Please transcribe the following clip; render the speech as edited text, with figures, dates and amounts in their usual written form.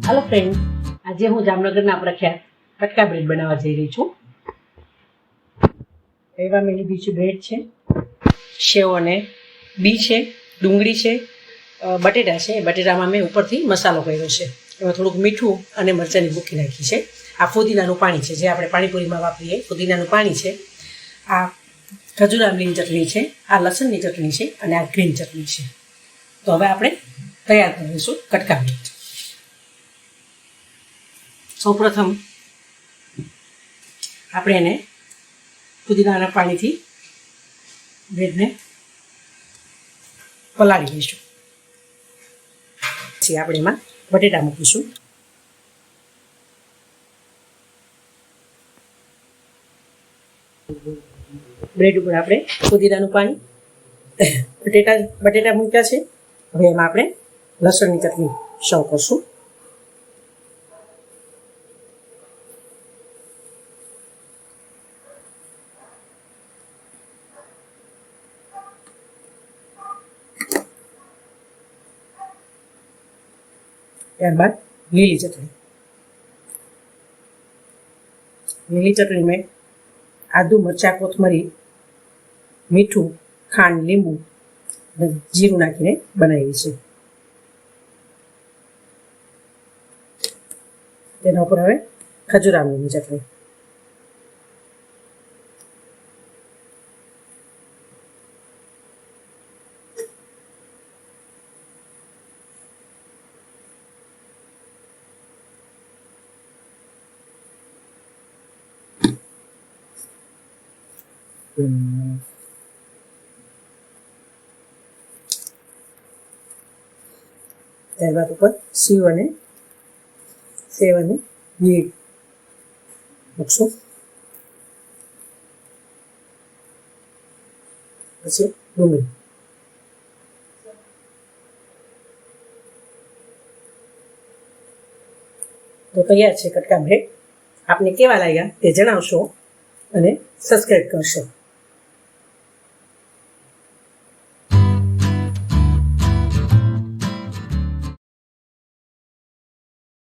Hello friend, आज हूँ जामनगरना प्रख्यात कटका ब्रेड बनावा जई रही छूं। एवा में लीधी छे ब्रेड छे, सेव अने बी छे, डूंगળી छे, बटेटा छे। बटेटामां मैं उपरथी मसालो कर्यो छे, एमां थोडुंक मीठुं अने मरचांनी भूकी नाखी छे। आ फुदीनानुं पाणी छे, जे आपणे पाणीपुरीमां वापरीए फुदीनानुं पाणी छे। आ खजूर आंबलीनी चटणी छे, आ लसणनी चटणी छे अने आ ग्रीन चटणी छे। तो हवे आपणे तैयार करीशुं कटका ब्रेड। सौप्रथम આપણે એને ફુદીનાના પાણીથી બ્રેડને પલાળી લઈશું। પછી આપણે એમાં બટેટા મૂકીશું। બ્રેડ ઉપર આપણે ફુદીનાનું પાણી, બટેટા મૂક્યા છે। હવે એમાં આપણે લસણની ચટણી સર્વ કરશું। ત્યારબાદ લીલી ચટણી મેં આદુ, મરચાં, કોથમરી, મીઠું, ખાંડ, લીંબુ અને જીરું નાખીને બનાવી છે। તેના ઉપર હવે ખજૂર આંબલીની ચટણી, ત્યારબાદ ઉપર સેવ અને ઘી મૂકશું। પછી ડુંગળી, તો તૈયાર છે કટકા બ્રેડ। આપને કેવા લાગ્યા તે જણાવશો અને સબસ્ક્રાઈબ કરશો।